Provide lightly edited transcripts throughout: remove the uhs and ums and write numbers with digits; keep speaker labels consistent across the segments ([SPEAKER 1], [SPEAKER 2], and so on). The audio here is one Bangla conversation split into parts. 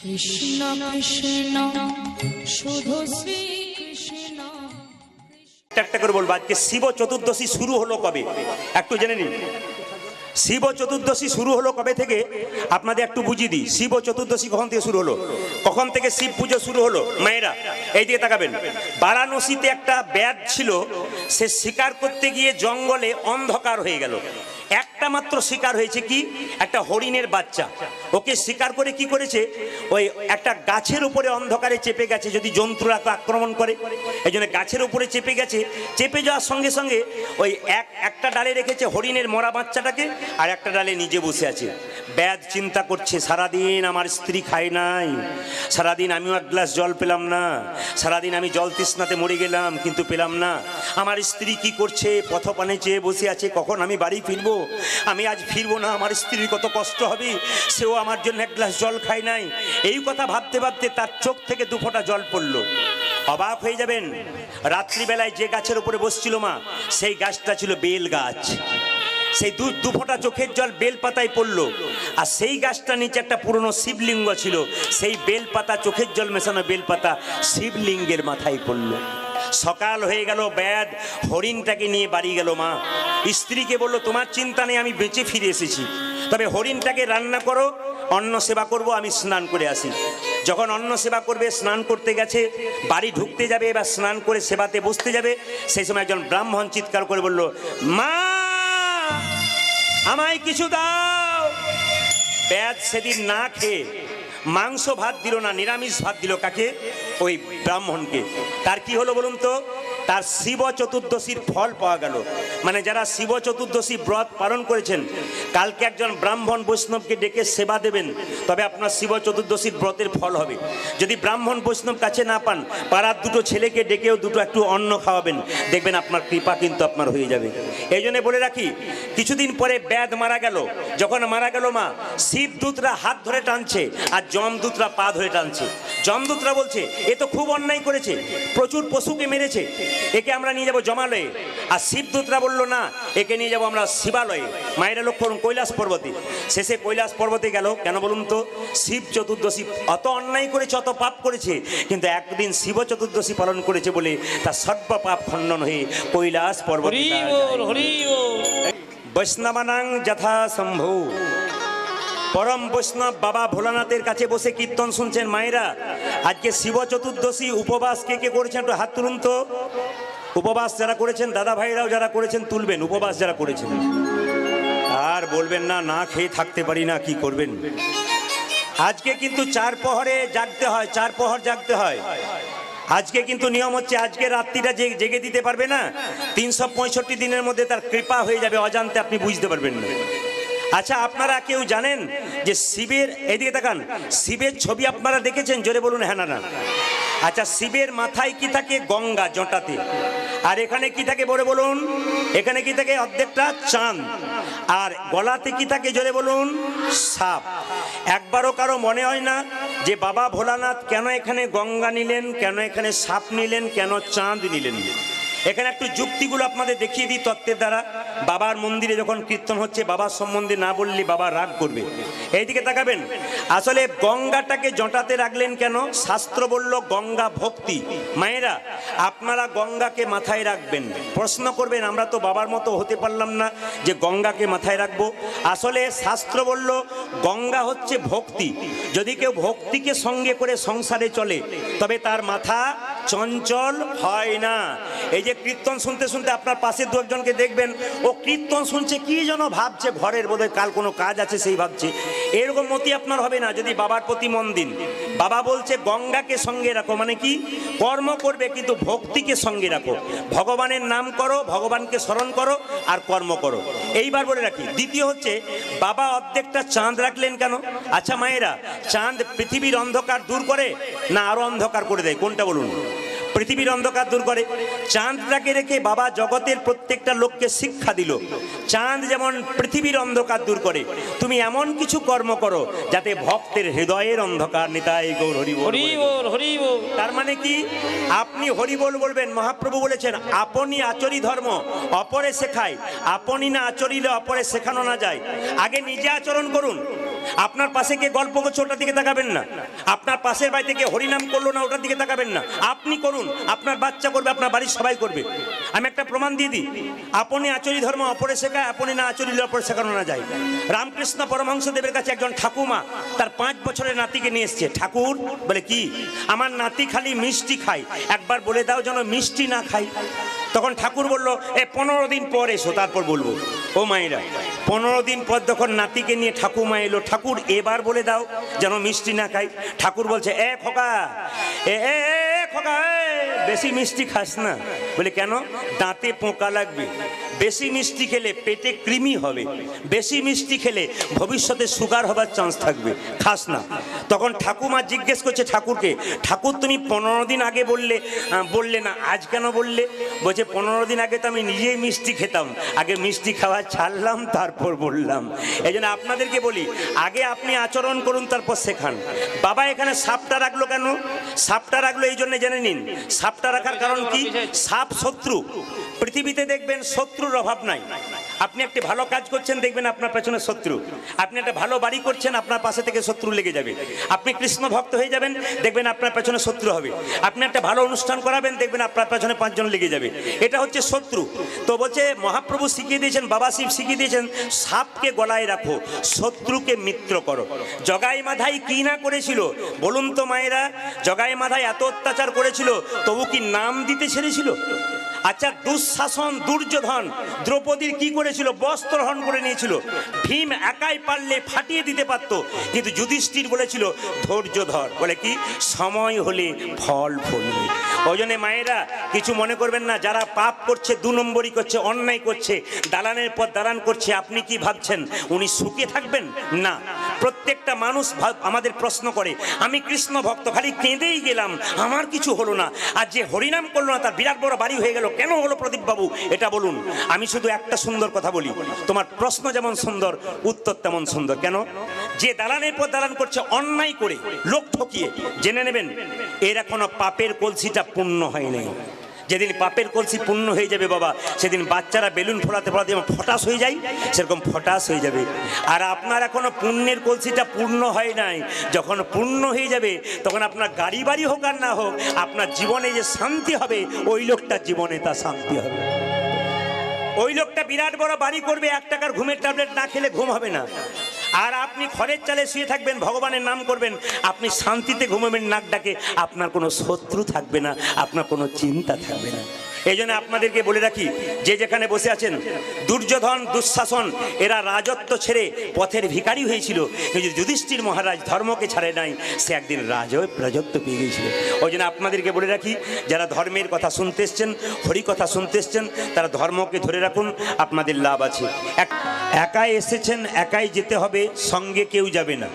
[SPEAKER 1] কৃষ্ণ কৃষ্ণ শুধু শ্রী কৃষ্ণ।
[SPEAKER 2] একটা করে বলবো, আজকে শিব চতুর্দশী শুরু হলো কবে একটু জেনে নিন। শিব চতুর্দশী শুরু হলো কবে থেকে আপনাদের একটু বুঝিয়ে দিই। শিব চতুর্দশী কখন থেকে শুরু হলো, কখন থেকে শিব পুজো শুরু হলো? মায়েরা এই দিকে তাকাবেন। বারাণসীতে একটা ব্যাধ ছিল, সে শিকার করতে গিয়ে জঙ্গলে অন্ধকার হয়ে গেল। একটা মাত্র শিকার হয়েছে, কি? একটা হরিণের বাচ্চা। ওকে শিকার করে কি করেছে, ওই একটা গাছের উপরে অন্ধকারে চেপে গেছে, যদি জন্তুরা আক্রমণ করে, এই জন্য গাছের উপরে চেপে গেছে। চেপে যাওয়ার সঙ্গে সঙ্গে ওই একটা ডালে রেখেছে হরিণের মরা বাচ্চাটাকে, আর একটা ডালে নিজে বসে আছে। ব্যাধ চিন্তা করছে, সারাদিন আমার স্ত্রী খায় নাই, সারাদিন আমিও এক গ্লাস জল পেলাম না, সারাদিন আমি জল তৃষ্ণাতে মরে গেলাম কিন্তু পেলাম না। আমার স্ত্রী কি করছে, পথপানে চেয়ে বসে আছে, কখন আমি বাড়ি ফিরবো, আমি আজ ফিরবো না, আমার স্ত্রীর কত কষ্ট হবে, সেও আমার জন্য এক গ্লাস জল খায় নাই। এই কথা ভাবতে ভাবতে তার চোখ থেকে দু ফোঁটা জল পড়লো। অবাক হয়ে যাবেন, রাত্রিবেলায় যে গাছের উপরে বসছিল মা, সেই গাছটা ছিল বেল গাছ। সেই দু ফোঁটা চোখের জল বেল পাতায় পড়লো, আর সেই গাছটা নিচে একটা পুরনো শিবলিঙ্গ ছিল, সেই বেল পাতা, চোখের জল মেশানো বেল পাতা শিবলিঙ্গের মাথায় পড়লো। সকাল হয়ে গেল, ব্যাধ হরিণটাকে নিয়ে বাড়ি গেল। মা স্ত্রীকে বলল, তোমার চিন্তা নেই, আমি বেঁচে ফিরে এসেছি, তবে হরিণটাকে রান্না করো, অন্ন সেবা করব, আমি স্নান করে আসি। যখন অন্ন সেবা করবে, স্নান করতে গেছে, বাড়ি ঢুকতে যাবে, এবার স্নান করে সেবাতে বসতে যাবে, সেই সময় একজন ব্রাহ্মণ চিৎকার করে বলল, মা আমায় কিছু দাও। ব্যাধ সেদিন না খেয়ে মাংস ভাত দিল না, নিরামিষ ভাত দিল। কাকে? ওই ব্রাহ্মণকে। তার কি হলো বলুন তো? তার শিব চতুর্দশীর ফল পাওয়া গেল। মানে যারা শিব চতুর্দশী ব্রত পালন করেছেন, কালকে একজন ব্রাহ্মণ বৈষ্ণবকে ডেকে সেবা দেবেন, তবে আপনার শিব চতুর্দশীর ব্রতের ফল হবে। যদি ব্রাহ্মণ বৈষ্ণব কাছে না পান, পাড়ার দুটো ছেলেকে ডেকেও দুটো একটু অন্ন খাওয়াবেন, দেখবেন আপনার কৃপা কিন্তু আপনার হয়ে যাবে। এই জন্য বলে রাখি, কিছুদিন পরে ব্যাধ মারা গেল। যখন মারা গেল, মা শিবদূতরা হাত ধরে টানছে, আর যমদূতরা পা ধরে টানছে। যমদূতরা বলছে, এ তো খুব অন্যায় করেছে, প্রচুর পশুকে মেরেছে, একে আমরা নিয়ে যাবো জমালয়ে। আর শিবদূতরা বললো, না, একে নিয়ে যাবো আমরা শিবালয়ে। মায়েরা লক্ষ্য করুন, কৈলাস পর্বতে। শেষে কৈলাস পর্বতে গেল কেন বলুন তো? শিব চতুর্দশী অত অন্যায় করেছে, অত পাপ করেছে, কিন্তু একদিন শিব চতুর্দশী পালন করেছে বলে তার সর্ব পাপ খণ্ডন হয়ে কৈলাস পর্বত। বৈষ্ণবানাং যথা সম্ভব। পরম বৈষ্ণব বাবা ভোলানাথের কাছে বসে কীর্তন শুনছেন। মায়েরা, আজকে শিব চতুর্দশী উপবাস কে কে করেছেন একটু হাত তুলুন তো। উপবাস যারা করেছেন, দাদা ভাইরাও যারা করেছেন তুলবেন। উপবাস যারা করেছেন, আর বলবেন না না খেয়ে থাকতে পারি না, কি করবেন? আজকে কিন্তু 4 প্রহরে জাগতে হয়, 4 প্রহর জাগতে হয়। আজকে কিন্তু নিয়ম হচ্ছে, আজকে রাত্রিটা জেগে দিতে পারবে না, 365 দিনের মধ্যে তার কৃপা হয়ে যাবে, অজান্তে আপনি বুঝতে পারবেন না। আচ্ছা, আপনারা কেউ জানেন যে শিবের, এদিকে তাকান, শিবের ছবি আপনারা দেখেছেন? জোরে বলুন হ্যাঁ না না। আচ্ছা, শিবের মাথায় কি থাকে? গঙ্গা জটাতে। আর এখানে কি থাকে বলে বলুন? এখানে কি থাকে? অর্ধেকটা চাঁদ। আর গলাতে কি থাকে? জোরে বলুন। সাপ। একবারও কারো মনে হয় না যে বাবা ভোলানাথ কেন এখানে গঙ্গা নিলেন, কেন এখানে সাপ নিলেন, কেন চাঁদ নিলেন? এখানে একটু যুক্তিগুলো আপনাদের দেখিয়ে দিই তত্ত্বের দ্বারা। বাবার মন্দিরে যখন কীর্তন হচ্ছে, বাবার সম্বন্ধে না বললে বাবা রাগ করবে। এইদিকে তাকাবেন, আসলে গঙ্গাটাকে জটাতে রাখলেন কেন? শাস্ত্র বলল গঙ্গা ভক্তি। মায়েরা, আপনারা গঙ্গাকে মাথায় রাখবেন। প্রশ্ন করবেন, আমরা তো বাবার মতো হতে পারলাম না যে গঙ্গাকে মাথায় রাখবো। আসলে শাস্ত্র বলল গঙ্গা হচ্ছে ভক্তি। যদি কেউ ভক্তিকে সঙ্গে করে সংসারে চলে, তবে তার মাথা চঞ্চল হয় না। এই যে কীর্তন শুনতে শুনতে আপনার পাশে দু একজনকে দেখবেন, ও কীর্তন শুনছে, কি যেন ভাবছে, ঘরের বোধহয় কাল কোনো কাজ আছে সেই ভাবছে। এরকম মতি আপনার হবে না যদি বাবার প্রতি মন দিন। বাবা বলছে গঙ্গাকে সঙ্গে রাখো, মানে কি? কর্ম করবে কিন্তু ভক্তিকে সঙ্গে রাখো। ভগবানের নাম করো, ভগবানকে স্মরণ করো, আর কর্ম করো। এইবার বলে রাখি, দ্বিতীয় হচ্ছে, বাবা অর্ধেকটা চাঁদ রাখলেন কেন? আচ্ছা মায়েরা, চাঁদ পৃথিবীর অন্ধকার দূর করে না আরো অন্ধকার করে দেয়? কোনটা বলুন? পৃথিবীর অন্ধকার দূর করে। চাঁদটাকে রেখে বাবা জগতের প্রত্যেকটা লোককে শিক্ষা দিল, চাঁদ যেমন পৃথিবীর অন্ধকার দূর করে, তুমি এমন কিছু কর্ম করো যাতে ভক্তের হৃদয়ের অন্ধকার নিতাই গৌর হরি বল হরি বল। তার মানে কি? আপনি হরি বল বলবেন। মহাপ্রভু বলেছেন, আপনি আচরি ধর্ম অপরে শেখায়, আপনি না আচরিলে অপরে শেখানো না যায়। আগে নিজে আচরণ করুন, আপনার পাশে কে গল্প করছে ওটার দিকে তাকাবেন না, আপনার পাশের বাড়ি থেকে হরিনাম করলো না ওটার দিকে তাকাবেন না, আপনি করুন, আপনার বাচ্চা করবে, আপনার বাড়ির সবাই করবে। আমি একটা প্রমাণ দিয়ে দিই, আপনি আচরি ধর্ম অপরে শেখায়, আপনি না আচরিলে অপরে শেখানো না যায়। রামকৃষ্ণ পরমহংস দেবের কাছে একজন ঠাকুমা তার 5 বছরের নাতিকে নিয়ে এসছে। ঠাকুর বলে, কি? আমার নাতি খালি মিষ্টি খায়, একবার বলে দাও যেন মিষ্টি না খাই। তখন ঠাকুর বলল, 15 দিন পর এসো, তারপর বলবো। ও মায়েরা, 15 দিন পর যখন নাতিকে নিয়ে ঠাকুমা এলো, ঠাকুর এবার বলে দাও যেন মিষ্টি না খাই। ঠাকুর বলছে, খোকা, খোকা, বেশি মিষ্টি খাস না। বলে, কেন? দাঁতে পোকা লাগবে, বেশি মিষ্টি খেলে পেটে কৃমি হবে, বেশি মিষ্টি খেলে ভবিষ্যতে সুগার হবার চান্স থাকবে, খাস না। তখন ঠাকুমা জিজ্ঞেস করছে ঠাকুরকে, ঠাকুর তুমি 15 দিন আগে বললে না, আজ কেন বললে? বলছে, 15 দিন আগে তো আমি নিজেই মিষ্টি খেতাম, আগে মিষ্টি খাওয়া ছাড়লাম তারপর বললাম। এই জন্য আপনাদেরকে বলি, আগে আপনি আচরণ করুন তারপর শেখান। বাবা এখানে সাপটা রাখলো কেন? সাপটা রাখলো এই জন্য জেনে নিন। সাপটা রাখার কারণ কি? সাপ শত্রু। পৃথিবীতে দেখবেন শত্রুর অভাব নাই। আপনি একটি ভালো কাজ করছেন, দেখবেন আপনার পেছনে শত্রু। আপনি একটা ভালো বাড়ি করছেন, আপনার পাশে থেকে শত্রু লেগে যাবে। আপনি কৃষ্ণ ভক্ত হয়ে যাবেন, দেখবেন আপনার পেছনে শত্রু হবে। আপনি একটা ভালো অনুষ্ঠান করাবেন, দেখবেন আপনার পেছনে 5 জন লেগে যাবে। এটা হচ্ছে শত্রু। তো বলছে মহাপ্রভু শিখিয়ে দিয়েছেন, বাবা শিব শিখিয়ে দিয়েছেন, সাপকে গলায় রাখো, শত্রুকে মিত্র করো। জগাই মাধাই কি না করেছিল বলুন তো মায়েরা? জগাই মাধাই এত অত্যাচার করেছিল, তবু কি নাম দিতে ছেড়েছিল? আচ্ছা, দুঃশাসন দুর্যোধন দ্রৌপদীর কি করেছিল? বস্ত্র হরণ করে নিয়েছিল। ভীম একাই পারলে ফাটিয়ে দিতে পারতো, কিন্তু যুধিষ্ঠির বলেছিল ধৈর্য ধর। বলে কি? সময় হলে ফল ফলবে। ওই জন্য মায়েরা কিছু মনে করবেন না, যারা পাপ করছে, 2 নম্বরই করছে, অন্যায় করছে, দালানের পর দালান করছে, আপনি কি ভাবছেন উনি সুখে থাকবেন? না। প্রত্যেকটা মানুষ আমাদের প্রশ্ন করে, আমি কৃষ্ণ ভক্ত, খালি কেঁদেই গেলাম, আমার কিছু হলো না। আর যে হরিনাম করলো না তার বিরাট বড় বাড়ি হয়ে গেল, কেন হলো প্রদীপ বাবু? এটা বলুন। আমি শুধু একটা সুন্দর কথা বলি, তোমার প্রশ্ন যেমন সুন্দর, উত্তর তেমন সুন্দর। কেন? যে দালানের পর দালান করছে অন্যায় করে, লোক ঠকিয়ে, জেনে নেবেন এর এখনো পাপের কলসিটা পূর্ণ হয় নাই। যেদিন পাপের কলসি পূর্ণ হয়ে যাবে বাবা, সেদিন বাচ্চারা বেলুন ফোড়াতে ফোড়াতে যেমন ফটাস হয়ে যায়, সেরকম ফটাস হয়ে যাবে। আর আপনার এখনো পুণ্যের কলসিটা পূর্ণ হয় নাই। যখন পূর্ণ হয়ে যাবে, তখন আপনার গাড়ি বাড়ি হোক আর না হোক, আপনার জীবনে যে শান্তি হবে, ওই লোকটার জীবনে তা শান্তি হবে। ওই লোকটা বিরাট বড় বাড়ি করবে, 1 টাকার ঘুমের ট্যাবলেট না খেলে ঘুম হবে না। আর আপনি খড়ের চালে শুয়ে থাকবেন, ভগবানের নাম করবেন, আপনি শান্তিতে ঘুমাবেন নাক ডাকে, আপনার কোনো শত্রু থাকবে না, আপনার কোনো চিন্তা থাকবে না। এই জন্য আপনাদেরকে বলে রাখি, যে যেখানে বসে আছেন, দুর্যোধন দুঃশাসন এরা রাজত্ব ছেড়ে পথের ভিখারি হয়েছিল, কিন্তু যুধিষ্ঠির মহারাজ ধর্মকে ছাড়ে নাই, সে একদিন রাজত্ব পেয়ে গিয়েছিল। ওই জন্য আপনাদেরকে বলে রাখি, যারা ধর্মের কথা শুনতে এসছেন, হরি কথা শুনতে এসছেন, তারা ধর্মকে ধরে রাখুন, আপনাদের লাভ আছে। একাই এসেছেন, একাই যেতে হবে, সঙ্গে কেউ যাবে না।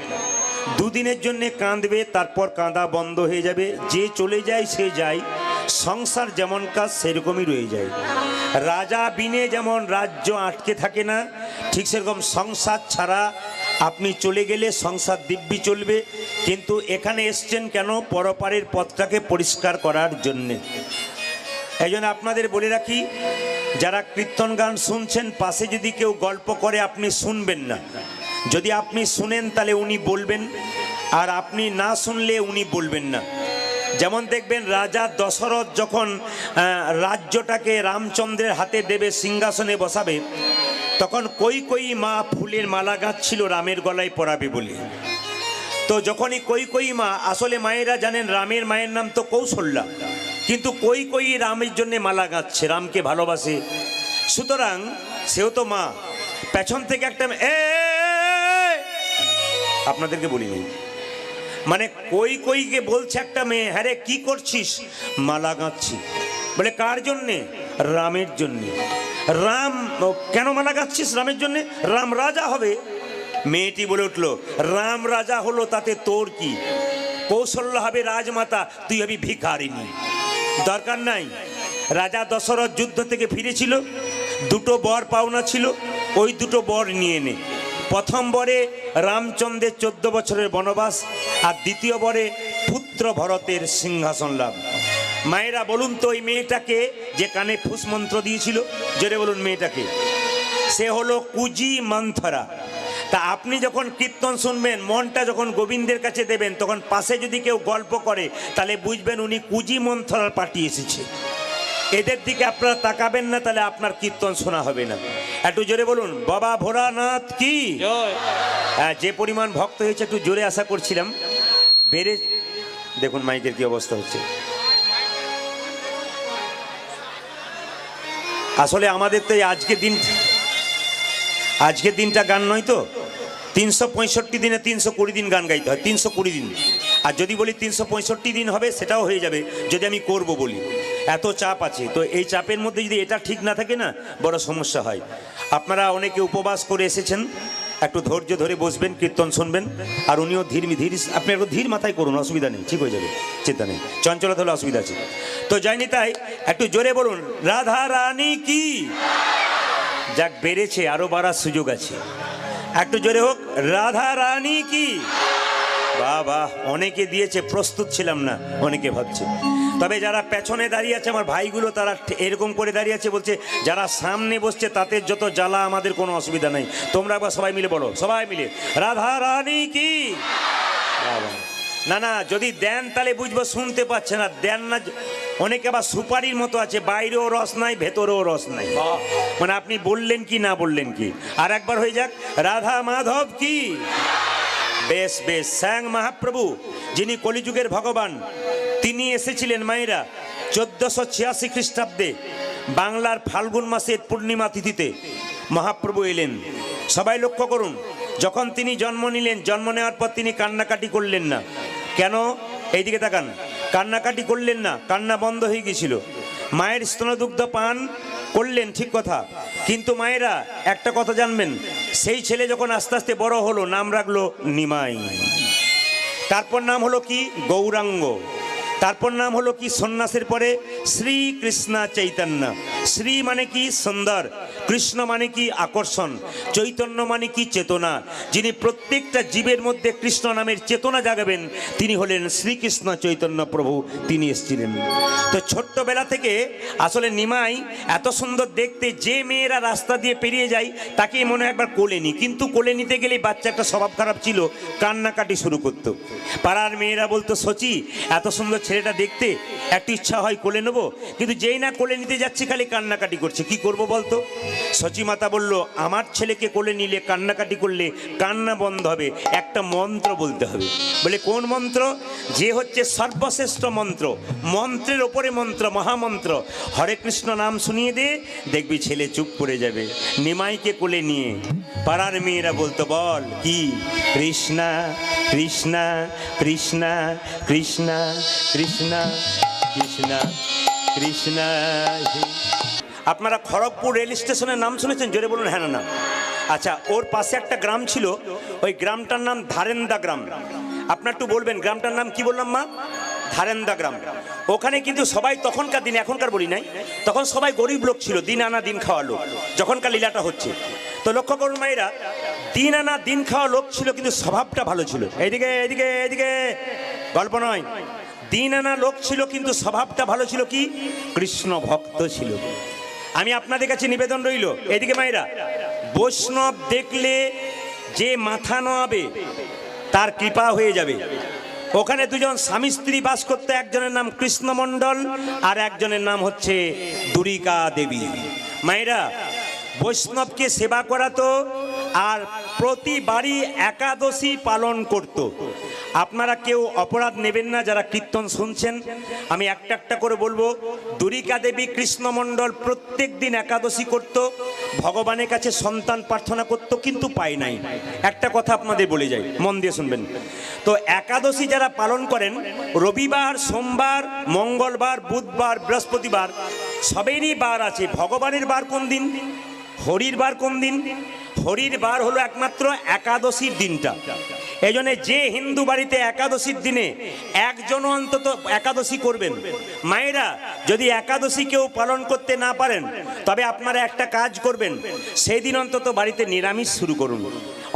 [SPEAKER 2] 2 দিনের জন্য কাঁদবে, তারপর কাঁদা বন্ধ হয়ে যাবে। যে চলে যায় সে যায়, সংসার যেমন কাজ সেরকমই রয়ে যায়। রাজা বিনে যেমন রাজ্য আটকে থাকে না, ঠিক সেরকম সংসার ছাড়া আপনি চলে গেলে সংসার দিব্যি চলবে। কিন্তু এখানে এসছেন কেন? পরপারের পথটাকে পরিষ্কার করার জন্যে। এই জন্য আপনাদের বলে রাখি, যারা কীর্তন গান শুনছেন, পাশে যদি কেউ গল্প করে আপনি শুনবেন না। যদি আপনি শুনেন তাহলে উনি বলবেন, আর আপনি না শুনলে উনি বলবেন না। যেমন দেখবেন রাজা দশরথ যখন রাজ্যটাকে রামচন্দ্রের হাতে দেবে, সিংহাসনে বসাবে, তখন কই মা ফুলের মালা গাঁথছিল রামের গলায় পরাবে বলে। তো যখনই কই মা, আসলে মায়েরা জানেন রামের মায়ের নাম তো কৌশল্যা, কিন্তু কই রামের জন্য মালা গাঁথছে, রামকে ভালোবাসে। সুতরাং সেও তো মা। পেছন থেকে একটা আপনাদেরকে বলিনি, মানে কইকে বলছে একটা মেয়ে, হ্যাঁ রে কি করছিস? মালা গাঁথছি। বলে কার জন্যে? রামের জন্যে। রাম কেন মালা গাঁথছিস? রামের জন্যে। রাম রাজা হবে। মেয়েটি বলে উঠলো, রাম রাজা হলো তাতে তোর কি? কৌশল্যা হবে রাজমাতা, তুই হবি ভিখারিনী, দরকার নাই। রাজা দশরথ যুদ্ধ থেকে ফিরেছিল, 2টো বর পাওনা ছিল, ওই 2টো বর নিয়ে নে। প্রথম বরে রামচন্দ্রের 14 বছরের বনবাস, আর দ্বিতীয় বরে পুত্র ভরতের সিংহাসন লাভ। মায়েরা বলুন তো, ওই মেয়েটাকে যে কানে ফুস মন্ত্র দিয়েছিল, জোরে বলুন মেয়েটাকে, সে হলো কুজি মন্থরা। তা আপনি যখন কীর্তন শুনবেন, মনটা যখন গোবিন্দের কাছে দেবেন, তখন পাশে যদি কেউ গল্প করে তাহলে বুঝবেন উনি কুজি মন্থরার পার্টি এসেছে। এদের দিকে আপনারা তাকাবেন না, তাহলে আপনার কীর্তন শোনা হবে না। একটু জোরে বলুন বাবা ভোলানাথ কি। হ্যাঁ, যে পরিমাণ ভক্ত হয়েছে একটু জোরে আশা করছিলাম। বেড়ে দেখুন মাইকের কি অবস্থা হচ্ছে। আসলে আমাদের তো এই আজকের দিনটা গান নয় তো, 365 দিনে 320 দিন গান গাইতে হয়, 320 দিন। আর যদি বলি 365 দিন হবে সেটাও হয়ে যাবে যদি আমি করব বলি। এত চাপ আছে, তো এই চাপের মধ্যে যদি এটা ঠিক না থাকে না, বড় সমস্যা হয়। আপনারা অনেকে উপবাস করে এসেছেন, একটু ধৈর্য ধরে বসবেন, কীর্তন শুনবেন। আর উনিও ধীর আপনি একটু ধীর মাথায় করুন, অসুবিধা নেই, ঠিক হয়ে যাবে, চিন্তা নেই। চঞ্চলতা হলে অসুবিধা আছে। তো যাইনি তাই একটু জোরে বলুন রাধা রানী কি। যাক, বেড়েছে, আরো বাড়ার সুযোগ আছে। একটু জোরে হোক রাধা রানী কি। বাহ বাহ, অনেকে দিয়েছে, প্রস্তুত ছিলাম না, অনেকে ভাবছে। তবে যারা পেছনে দাঁড়িয়ে আছে আমার ভাইগুলো, তারা এরকম করে দাঁড়িয়ে আছে, বলছে যারা সামনে বসছে তাদের যত জ্বালা, আমাদের কোনো অসুবিধা নেই। তোমরা একবার সবাই মিলে বলো, সবাই মিলে রাধা রানী কি। না না, যদি দেন তাহলে বুঝবো, শুনতে পাচ্ছে না, দেন না। অনেকে আবার সুপারির মতো আছে, বাইরেও রস নাই, ভেতরেও রস নাই, মানে আপনি বললেন কি না বললেন কি। আর একবার হয়ে যাক রাধা মাধব কি। বেশ বেশ। স্বয়ং মহাপ্রভু যিনি কলিযুগের ভগবান, তিনি এসেছিলেন মায়েরা 1486 খ্রিস্টাব্দে বাংলার ফাল্গুন মাসের পূর্ণিমা তিথিতে মহাপ্রভু এলেন। সবাই লক্ষ্য করুন, যখন তিনি জন্ম নিলেন, জন্ম নেওয়ার পর তিনি কান্নাকাটি করলেন না। কেন? এইদিকে তাকান। কান্নাকাটি করলেন না, কান্না বন্ধ হয়ে গেছিল। মায়ের স্তনদুগ্ধ পান করলেন, ঠিক কথা। কিন্তু মায়েরা একটা কথা জানবেন, সেই ছেলে যখন আস্তে আস্তে বড় হলো, নাম রাখলো নিমাই। তারপর নাম হলো কি গৌরাঙ্গ। তারপর নাম হলো কি সন্ন্যাসের পরে শ্রীকৃষ্ণ চৈতন্য। শ্রী মানে কি সুন্দর, কৃষ্ণ মানে কি আকর্ষণ, চৈতন্য মানে কি চেতনা। যিনি প্রত্যেকটা জীবের মধ্যে কৃষ্ণ নামের চেতনা জাগাবেন, তিনি হলেন শ্রীকৃষ্ণ চৈতন্য প্রভু, তিনি এসেছিলেন। তো ছোট্টবেলা থেকে আসলে নিমাই এত সুন্দর দেখতে, যে মেয়েরা রাস্তা দিয়ে পেরিয়ে যায় তাকে মনে হয় একবার কোলে নি। কিন্তু কোলে নিতে গেলে বাচ্চা একটা স্বভাব খারাপ ছিল, কান্নাকাটি শুরু করতো। পাড়ার মেয়েরা বলতো, সচি এত সুন্দর ছেলেটা দেখতে, একটু ইচ্ছা হয় কোলে নেবো, কিন্তু যেই না কোলে নিতে যাচ্ছি খালি কান্নাকাটি করছে, কি করব বলতো। সচি মাতা বলল, আমার ছেলেকে কোলে নিলে কান্নাকাটি করলে কান্না বন্ধ হবে, একটা মন্ত্র বলতে হবে। বলে কোন মন্ত্র? যে হচ্ছে সর্বশ্রেষ্ঠ মন্ত্র, মন্ত্রের ওপরে মন্ত্র, মহামন্ত্র। হরে কৃষ্ণ নাম শুনিয়ে দে, দেখবি ছেলে চুপ করে যাবে। নিমাইকে কোলে নিয়ে পাড়ার মেয়েরা বলতো, বল কি? কৃষ্ণা কৃষ্ণা কৃষ্ণা কৃষ্ণা কৃষ্ণা কৃষ্ণা কৃষ্ণা। আপনারা খড়গপুর রেল স্টেশনের নাম শুনেছেন? জোরে বলুন হ্যাঁ না। আচ্ছা, ওর পাশে একটা গ্রাম ছিল, ওই গ্রামটার নাম ধারেন্দা গ্রাম। আপনার একটু বলবেন গ্রামটার নাম কি? বললাম মা, ধারেন্দা গ্রাম। ওখানে কিন্তু সবাই তখনকার দিনে, এখনকার বলি নাই, তখন সবাই গরিব লোক ছিল, দিন আনা দিন খাওয়া লোক। যখনকার লীলাটা হচ্ছে, তো লক্ষ্য করুন মায়েরা, দিন আনা দিন খাওয়া লোক ছিল, কিন্তু স্বভাবটা ভালো ছিল। এইদিকে এইদিকে এইদিকে, গল্প নয়। দিন আনা লোক ছিল, কিন্তু স্বভাবটা ভালো ছিল, কি কৃষ্ণ ভক্ত ছিল। আমি আপনাদের কাছে নিবেদন রইল, এদিকে মায়েরা, বৈষ্ণব দেখলে যে মাথা নোয়াবে তার কৃপা হয়ে যাবে। ওখানে দুজন স্বামী স্ত্রী বাস করতে, একজনের নাম কৃষ্ণ মণ্ডল আর একজনের নাম হচ্ছে দুরিকা দেবী। মায়েরা, বৈষ্ণবকে সেবা করাতো আর প্রতিবারই একাদশী পালন করত। আপনারা কেউ অপরাধ নেবেন না যারা কীর্তন শুনছেন, আমি একটা একটা করে বলবো। দুরিকা দেবী কৃষ্ণমণ্ডল প্রত্যেক দিন একাদশী করত, ভগবানের কাছে সন্তান প্রার্থনা করত, কিন্তু পায় নাই। একটা কথা আপনাদের বলে যাই, মন দিয়ে শুনবেন। তো একাদশী যারা পালন করেন, রবিবার, সোমবার, মঙ্গলবার, বুধবার, বৃহস্পতিবার, সবেরই বার আছে। ভগবানের বার কোন দিন? হরির বার কোন দিন? হরির বার হলো একমাত্র একাদশীর দিনটা। এই জন্য যে হিন্দু বাড়িতে একাদশীর দিনে একজন অন্তত একাদশী করবেন। মায়েরা, যদি একাদশী কেউ পালন করতে না পারেন, তবে আপনারা একটা কাজ করবেন, সেই দিন অন্তত বাড়িতে নিরামিষ শুরু করুন।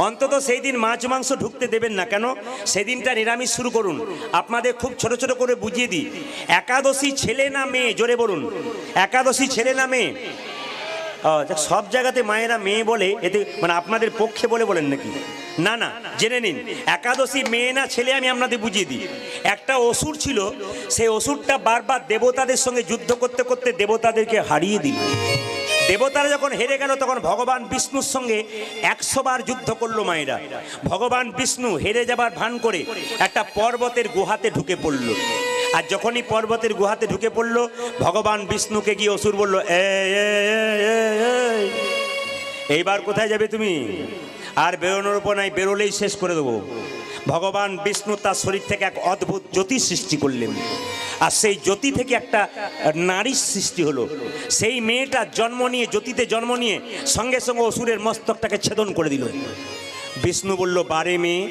[SPEAKER 2] অন্তত সেই দিন মাছ মাংস ঢুকতে দেবেন না। কেন? সেদিনটা নিরামিষ শুরু করুন। আপনাদের খুব ছোট ছোট করে বুঝিয়ে দিই, একাদশী ছেলে না মেয়ে? জোরে বলুন, একাদশী ছেলে না মেয়ে? সব জায়গাতে মায়েরা মেয়ে বলে, এতে মানে আপনাদের পক্ষে বলে বলেন নাকি? না না, জেনে নিন, একাদশী মেয়ে না ছেলে আমি আপনাদের বুঝিয়ে দিই। একটা অসুর ছিল, সেই অসুরটা বারবার দেবতাদের সঙ্গে যুদ্ধ করতে করতে দেবতাদেরকে হারিয়ে দিল। দেবতারা যখন হেরে গেল তখন ভগবান বিষ্ণুর সঙ্গে 100 বার যুদ্ধ করলো মায়েরা। ভগবান বিষ্ণু হেরে যাবার ভান করে একটা পর্বতের গুহাতে ঢুকে পড়ল। আর যখনই পর্বতের গুহাতে ঢুকে পড়ল, ভগবান বিষ্ণুকে গিয়ে অসুর বলল, এইবার কোথায় যাবে তুমি? আর বেরোনোর উপর নাই, বেরোলেই শেষ করে দেবো। ভগবান বিষ্ণু তার শরীর থেকে এক অদ্ভুত জ্যোতি সৃষ্টি করলেন, আর সেই জ্যোতি থেকে একটা নারীর সৃষ্টি হলো। সেই মেয়েটা জন্ম নিয়ে, জ্যোতিতে জন্ম নিয়ে সঙ্গে সঙ্গে অসুরের মস্তকটাকে ছেদন করে দিল। বিষ্ণু বলল, বারে মেয়ে,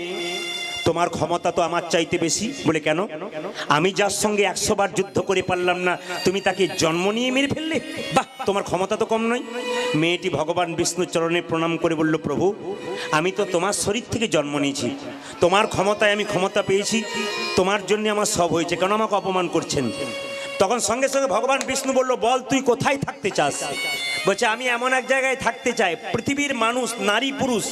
[SPEAKER 2] তোমার ক্ষমতা তো আমার চাইতে বেশি। বলে কেন? আমি যার সঙ্গে 100 বার যুদ্ধ করে পারলাম না, তুমি তাকে জন্ম নিয়ে মেরে ফেললে? বাহ, তোমার ক্ষমতা তো কম নয়। মেয়েটি ভগবান বিষ্ণুর চরণে প্রণাম করে বলল, প্রভু, আমি তো তোমার শরীর থেকে জন্ম নিয়েছি, তোমার ক্ষমতায় আমি ক্ষমতা পেয়েছি, তোমার জন্য আমার সব হয়েছে, কেন আমাকে অপমান করছেন? তখন সঙ্গে সঙ্গে ভগবান বিষ্ণু বলল, বল তুই কোথায় থাকতে চাস? বলছে, আমি এমন এক জায়গায় থাকতে চাই, পৃথিবীর মানুষ নারী পুরুষ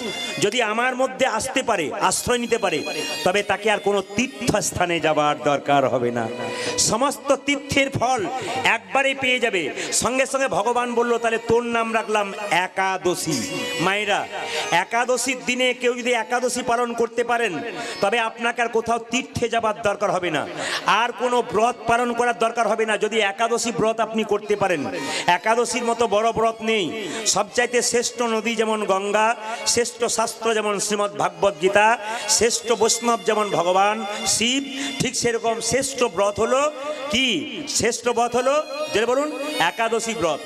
[SPEAKER 2] যদি আমার মধ্যে আসতে পারে, আশ্রয় নিতে পারে, তবে তাকে আর কোনো তীর্থস্থানে যাবার দরকার হবে না, সমস্ত তীর্থের ফল একবারে পেয়ে যাবে। সঙ্গে সঙ্গে ভগবান বলল, তাহলে তোর নাম রাখলাম একাদশী। মায়েরা, একাদশীর দিনে কেউ যদি একাদশী পালন করতে পারেন, তবে আপনাকে আর কোথাও তীর্থে যাবার দরকার হবে না, আর কোনো ব্রত পালন করার দরকার হবে না। যদি একাদশী ব্রত আপনি করতে পারেন, একাদশীর মতো বড় ব্রত নেই। সবচাইতে শ্রেষ্ঠ নদী যেমন গঙ্গা, শ্রেষ্ঠ শাস্ত্র যেমন শ্রীমদ্ ভাগবত গীতা, শ্রেষ্ঠ বৈষ্ণব যেমন ভগবান শিব, ঠিক সেরকম শ্রেষ্ঠ ব্রত হলো কি? শ্রেষ্ঠ ব্রত হলো, যে বলুন, একাদশী ব্রত।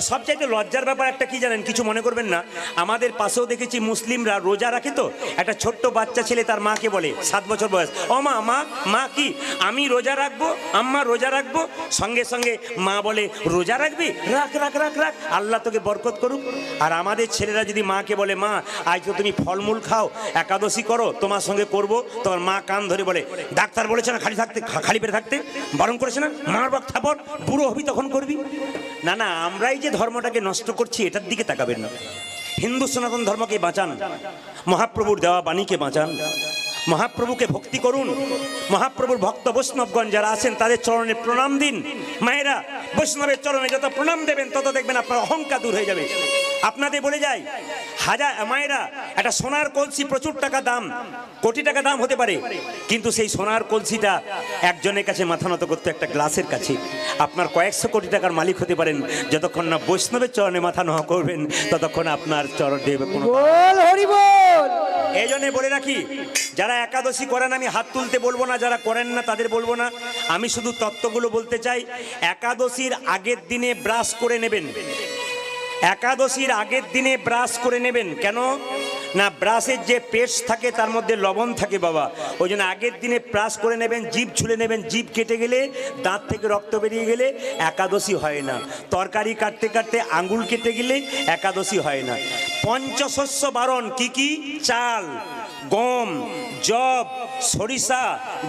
[SPEAKER 2] সবচাইতে লজ্জার ব্যাপার একটা কি জানেন? কিছু মনে করবেন না, আমাদের পাশেও দেখেছি মুসলিমরা রোজা রাখে, তো একটা ছোট্ট বাচ্চা ছেলে তার মাকে বলে, 7 বছর বয়স, ও মা, মা, মা কি আমি রোজা রাখবো, আম্মা রোজা রাখবো? সঙ্গে সঙ্গে মা বলে, রোজা রাখবি? রাখ রাখ রাখ রাখ, আল্লাহ তোকে বরকত করুক। আর আমাদের ছেলেরা যদি মাকে বলে, মা আজ তো তুমি ফলমূল খাও, একাদশী করো, তোমার সঙ্গে করব, তোমার মা কান ধরে বলে, ডাক্তার বলেছে না খালি থাকতে, খালি পেটে থাকতে, বারণ করেছে না, মার বাক থাপড়, বুড়ো হবি তখন করবি। না না, আমরাই যে ধর্মটাকে নষ্ট করছি এটার দিকে তাকাবেন না। হিন্দু সনাতন ধর্মকে বাঁচান, মহাপ্রভুর দেওয়া বাণীকে বাঁচান, মহাপ্রভুকে ভক্তি করুন। মহাপ্রভুর ভক্ত বৈষ্ণবগণ যারা আছেন তাদের চরণে প্রণাম দিন। মায়েরা, বৈষ্ণবের চরণে যত প্রণাম দেবেন তত দেখবেন আপনার অহংকার দূর হয়ে যাবে। আপনাদের বলে যাই, মায়েরা, একটা সোনার কলসি প্রচুর টাকা দাম, কোটি টাকা দাম হতে পারে, কিন্তু সেই সোনার কলসিটা একজনের কাছে মাথা নত করতে, একটা গ্লাসের কাছে আপনার কয়েকশো কোটি টাকার মালিক হতে পারেন। যতক্ষণ না বৈষ্ণবের চরণে মাথা নত করবেন ততক্ষণ আপনার চরণ দেবে কোনো। এই জন্য বলে রাখি, যারা একাদশী করেন আমি হাত তুলতে বলবো না, যারা করেন না তাদের বলবো না, আমি শুধু তত্ত্বগুলো বলতে চাই। একাদশীর আগের দিনে ব্রাশ করে নেবেন, একাদশীর আগের দিনে ব্রাশ করে নেবেন। কেন না? ব্রাশের যে পেস্ট থাকে তার মধ্যে লবণ থাকে বাবা, ওই জন্য আগের দিনে ব্রাশ করে নেবেন। জিভ ছুলে নেবেন, জিভ কেটে গেলে, দাঁত থেকে রক্ত বেরিয়ে গেলে একাদশী হয় না। তরকারি কাটতে কাটতে আঙ্গুল কেটে গেলে একাদশী হয় না। পঞ্চশস্য বারণ কি কি? চাল, গম, জব, সরিষা,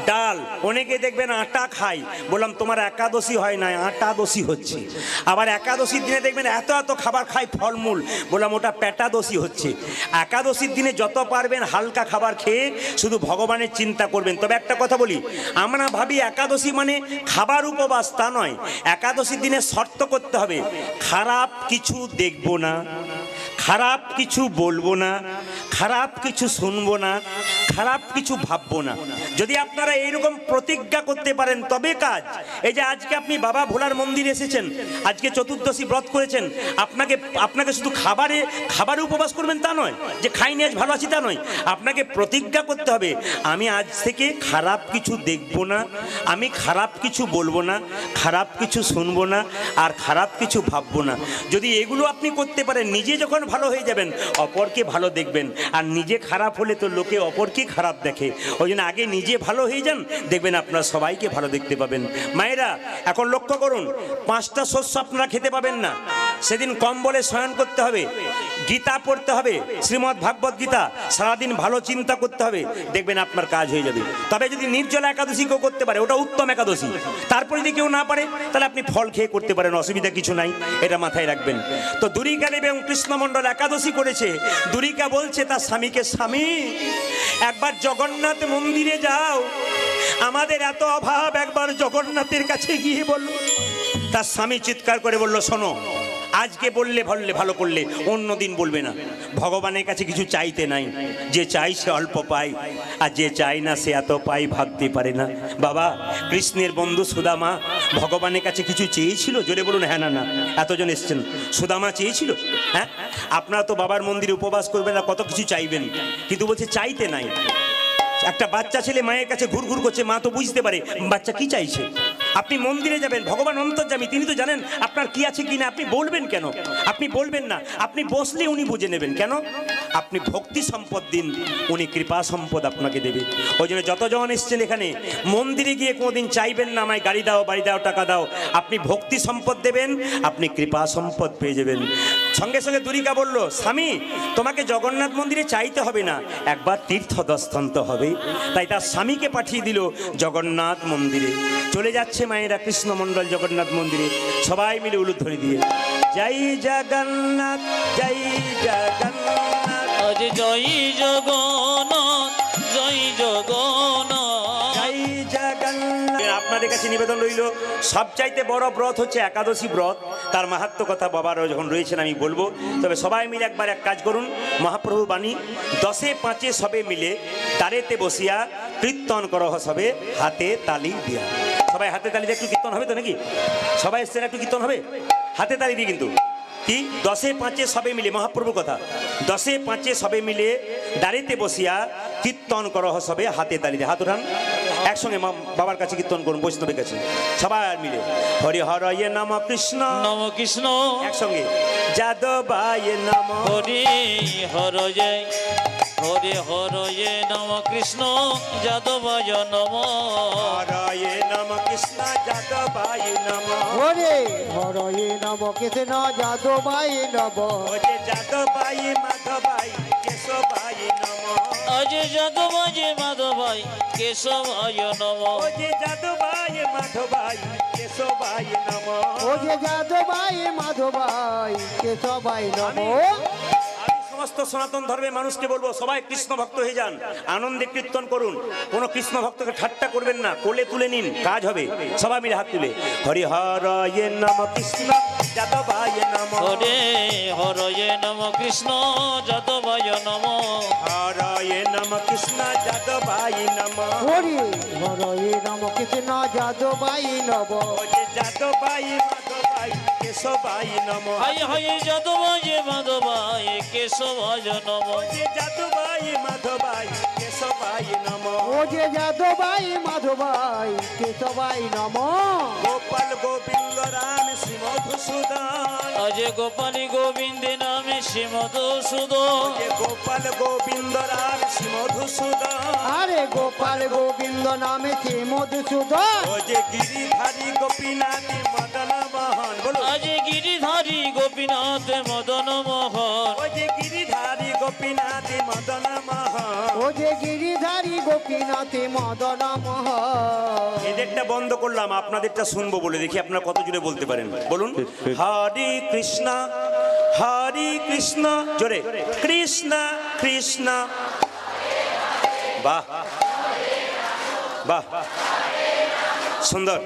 [SPEAKER 2] ডাল। অনেকে দেখবেন আটা খায়, বললাম তোমার একাদশী হয় না, আটা দোষী হচ্ছে। আবার একাদশীর দিনে দেখবেন এত এত খাবার খায়, ফলমূল, বললাম ওটা পেটাদোষী হচ্ছে। একাদশীর দিনে যত পারবেন হালকা খাবার খেয়ে শুধু ভগবানের চিন্তা করবেন। তবে একটা কথা বলি, আমরা ভাবি একাদশী মানে খাবার উপবাস, তা নয়। একাদশীর দিনে শর্ত করতে হবে, খারাপ কিছু দেখবো না, খারাপ কিছু বলবো না, খারাপ কিছু শুনবো না, খারাপ কিছু ভাববো না। যদি আপনারা এইরকম প্রতিজ্ঞা করতে পারেন তবে কাজ। এই যে আজকে আপনি বাবা ভোলার মন্দিরে এসেছেন, আজকে চতুর্দশী ব্রত করেছেন, আপনাকে শুধু খাবারে উপবাস করবেন তা নয়, যে খাইনি আজ ভালো আছি তা নয়। আপনাকে প্রতিজ্ঞা করতে হবে, আমি আজ থেকে খারাপ কিছু দেখবো না, আমি খারাপ কিছু বলবো না, খারাপ কিছু শুনবো না, আর খারাপ কিছু ভাববো না। যদি এগুলো আপনি করতে পারেন, নিজে যখন ভালো হয়ে যাবেন অপরকে ভালো দেখবেন। আর নিজে খারাপ হলে তো লোকে অপরকে খারাপ দেখে, ওই জন্য আগে নিজে ভালো হয়ে যান, দেখবেন আপনারা সবাইকে ভালো দেখতে পাবেন। মায়েরা, এখন লক্ষ্য করুন, 5টা শস্য আপনারা খেতে পাবেন না, সেদিন কম্বলে শয়ন করতে হবে, গীতা পড়তে হবে, শ্রীমদ্ ভাগবত গীতা সারাদিন ভালো চিন্তা করতে হবে, দেখবেন আপনার কাজ হয়ে যাবে। তবে যদি নির্জলা একাদশী কেউ করতে পারে, ওটা উত্তম একাদশী। তারপরে যদি কেউ না পারে, তাহলে আপনি ফল খেয়ে করতে পারেন, অসুবিধা কিছু নাই, এটা মাথায় রাখবেন। তো দুরিকা দেবী এবং কৃষ্ণমণ্ডল একাদশী করেছে। দুরিকা বলছে তার স্বামীকে, স্বামী একবার জগন্নাথ মন্দিরে যাও, আমাদের এত অভাব, একবার জগন্নাথের কাছে গিয়ে বলল। তার স্বামী চিৎকার করে বলল, শোনো, আজকে বললে ভালো করলে, অন্য দিন বলবে না। ভগবানের কাছে কিছু চাইতে নাই, যে চাই সে অল্প পায়, আর যে চাই না সে এত পাই ভাবতে পারে না। বাবা, কৃষ্ণের বন্ধু সুদামা ভগবানের কাছে কিছু চেয়েছিল? জোরে বলুন হ্যাঁ না না। এতজন এসছেন, সুদামা চেয়েছিল? হ্যাঁ, আপনারা তো বাবার মন্দিরে উপবাস করবেন না, কত কিছু চাইবেন, কিন্তু বলছে চাইতে নাই। একটা বাচ্চা ছেলে মায়ের কাছে ঘুরঘুর করছে, মা তো বুঝতে পারে বাচ্চা কি চাইছে। আপনি মন্দিরে যাবেন, ভগবান অন্তর্যামী, তিনি তো জানেন আপনার কি আছে কি না। আপনি বলবেন কেন? আপনি বলবেন না, আপনি বসলে উনি বুঝে নেবেন। কেন? আপনি ভক্তি সম্পদ দিন, উনি কৃপা সম্পদ আপনাকে দেবে। ওই জন্য যতজন এসছেন এখানে, মন্দিরে গিয়ে কোনোদিন চাইবেন না আমায় গাড়ি দাও, বাড়ি দাও, টাকা দাও। আপনি ভক্তি সম্পদ দেবেন, আপনি কৃপা সম্পদ পেয়ে যাবেন। সঙ্গে সঙ্গে দুরিকা বলল, স্বামী তোমাকে জগন্নাথ মন্দিরে চাইতে হবে না, একবার তীর্থ দর্শন তো হবে। তাই তার স্বামীকে পাঠিয়ে দিল জগন্নাথ মন্দিরে। চলে যাচ্ছে মায়েরা কৃষ্ণমণ্ডল জগন্নাথ মন্দিরে, সবাই মিলে উলুধ্বনি দিয়ে জয় জগন্নাথ, জয় জগন্নাথ,
[SPEAKER 3] আজ জয় জগন্নাথ, জয় জগন্নাথ,
[SPEAKER 2] জয় জগন্নাথ। আপনাদের কাছে নিবেদন রইল, সবচাইতে বড় ব্রত হচ্ছে একাদশী ব্রত। তার মাহাত্ম্য কথা বাবার যখন রয়েছেন আমি বলবো। তবে সবাই মিলে একবার এক কাজ করুন, মহাপ্রভু বাণী 10-5 সবে মিলে দাঁড়েতে বসিয়া কীর্তন করহ সবে, হাতে তালি দিয়া। সবাই হাতে তালি দিয়ে একটু কীর্তন হবে তো নাকি? সবাই এসছেন, একটু কীর্তন হবে হাতে তালি দিয়ে। কিন্তু কি 10-5 সবে মিলে, মহাপ্রভু কথা, 10-5 সবে মিলে দাঁড়িতে বসিয়া কীর্তন করহ সবে, হাতে তালি দিয়ে। হাত উঠান, একসঙ্গে বাবার কাছে কীর্তন করুন, বৈষ্ণবের কাছে সবাই মিলে। হরি হরয়ে নম কৃষ্ণ
[SPEAKER 3] নম কৃষ্ণ,
[SPEAKER 2] একসঙ্গে যাদবায় নম,
[SPEAKER 3] হরি হরয়ে, হরি হরয়ে নম কৃষ্ণ যাদবায় নম,
[SPEAKER 2] হরয়ে নম কৃষ্ণ যাদবায় নম,
[SPEAKER 4] হরে হরয়ে নম কৃষ্ণ যাদবায় নম,
[SPEAKER 2] ওজে যাদবায় মাধবায় কেশবায় নম,
[SPEAKER 3] আজ যাদবায় মাধবায় কেশবায় নম,
[SPEAKER 2] ওজে যাদবায় মাধবায় কেশবায় নম।
[SPEAKER 4] ও যে যাদবায় মাধবায় কেশবায় নম।
[SPEAKER 2] আমি সমস্ত সনাতন ধর্মের মানুষকে বলবো, সবাই কৃষ্ণ ভক্ত হয়ে যান, আনন্দে কীর্তন করুন। কোনো কৃষ্ণ ভক্তকে ঠাট্টা করবেন না, কোলে তুলে নিন, কাজ হবে। সবাই মিলে হাত তুলে হরি হরয়ে নম কৃষ্ণ যাদবায় নম,
[SPEAKER 3] হরে হরয়ে নম কৃষ্ণ যাদবায় নম,
[SPEAKER 2] হরয়ে নম কৃষ্ণ যাদবায় নম,
[SPEAKER 4] হরে হরয়ে নম কৃষ্ণ যাদবায় নম,
[SPEAKER 2] ওজে যাদবায় মাধবায় কেশবায় নম,
[SPEAKER 3] হাই হাই যাদবায় মাধবায় কেশবায় নম,
[SPEAKER 2] ওজে যাদবায় মাধবায় কেশবায় নম,
[SPEAKER 4] ও যে যাদবায় মাধবায় কেশবায় নম।
[SPEAKER 2] গোপাল গোবিন্দ রাম শ্রী মধুসূদন,
[SPEAKER 3] আজ গোপালী গোবিন্দ নামে শ্রীমধুসূদন,
[SPEAKER 2] যে গোপাল গোবিন্দ রাম শ্রী মধুসূদন,
[SPEAKER 4] আরে গোপাল গোবিন্দ নামে শ্রী মধুসূদন,
[SPEAKER 2] ও যে গিরিধারী গোপীনাথ মদন মোহন, বলো
[SPEAKER 3] আজ গিরিধারী গোপীনাথ মদন মোহন,
[SPEAKER 2] ও যে গিরিধারী গোপীনাথ মদন মোহন।
[SPEAKER 4] ও যে গিরিধারী গোপীনাথ মদন মোহন।
[SPEAKER 2] এদেরটা বন্ধ করলাম, আপনাদেরটা শুনবো বলে, দেখি আপনারা কত জুড়ে বলতে পারেন। বলুন হরি কৃষ্ণ, হরি কৃষ্ণ, জোরে কৃষ্ণ কৃষ্ণ, বাহ বাহ, সুন্দর,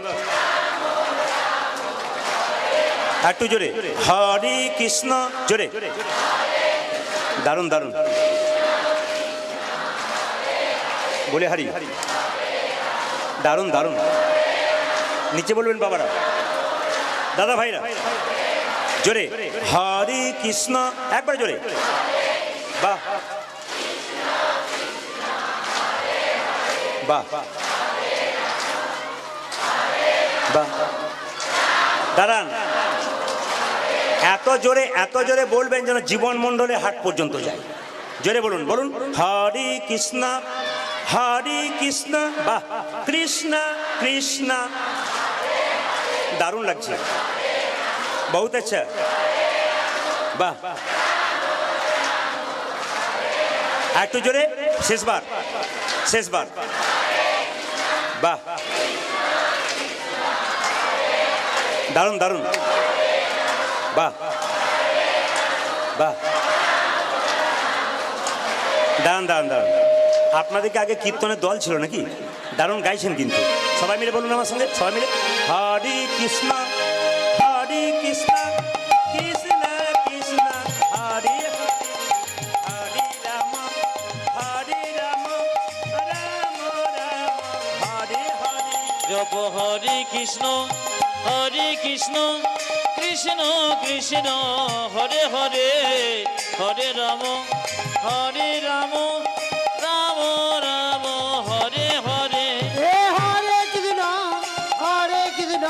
[SPEAKER 2] একটু জোরে হরি কৃষ্ণ, জোরে, দারুণ দারুণ, বলে হারি, দারুণ দারুণ। নিচে বলবেন বাবারা, দাদা ভাইরা, জোরে হরি কৃষ্ণ, একবার জোরে, বাহ বাহ বাহ, দাঁড়ান, এত জোরে বলবেন যেন জীবন মণ্ডলে হাট পর্যন্ত যায়। জোরে বলুন, বলুন হরি কৃষ্ণ, হরি কৃষ্ণ, বাহ, কৃষ্ণ কৃষ্ণ, দারুণ লাগছে, বহুত আচ্ছা। বাহ, আর একটু জোরে, শেষবার, শেষবার, বাহ, দারুণ দারুণ, বাহ বাহ, দারুণ দারুণ দারুণ। আপনাদেরকে আগে কীর্তনের দল ছিল নাকি? দারুণ গাইছেন কিন্তু। সবাই মিলে বলুন আমার সঙ্গে, সবাই মিলে, হরে কৃষ্ণ হরে কৃষ্ণ কৃষ্ণ কৃষ্ণ হরে হরে, হরে রাম রাম রাম হরে হরে।
[SPEAKER 3] জপ হরে কৃষ্ণ কৃষ্ণ কৃষ্ণ হরে হরে, হরে রাম রাম রাম হরে হরে।
[SPEAKER 4] হে হরে কৃষ্ণ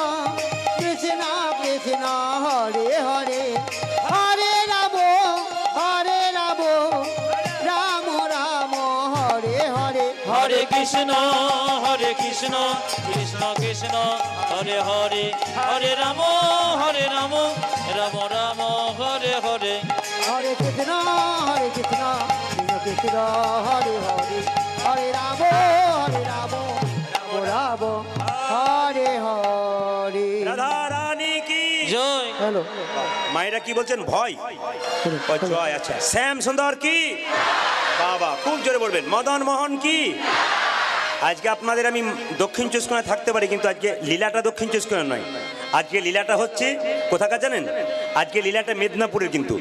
[SPEAKER 4] কৃষ্ণ কৃষ্ণ হরে হরে, হরে রাম রাম রাম হরে হরে।
[SPEAKER 3] হরে কৃষ্ণ কৃষ্ণ কৃষ্ণ হরে হরে, হরে রাম রাম রাম হরে হরে।
[SPEAKER 4] হরে কৃষ্ণ কৃষ্ণ কৃষ্ণ হরে হরে, হরে রাম রাম রাম হরে হরে।
[SPEAKER 2] রাধা রানী কি
[SPEAKER 3] জয়।
[SPEAKER 4] হ্যালো,
[SPEAKER 2] মায়েরা কি বলছেন? ভয় ও জয়। আচ্ছা, শ্যাম সুন্দর কি? বাবা, খুব জোরে বলবেন। মদন মোহন কি? আজকে আপনাদের আমি দক্ষিণ চব্বিশ পরগনায় থাকতে পারি, কিন্তু আজকে লীলাটা দক্ষিণ চব্বিশ পরগনা নয়। আজকে লীলাটা হচ্ছে কোথাকার জানেন? আজকে লীলাটা মেদিনীপুরের কিন্তু।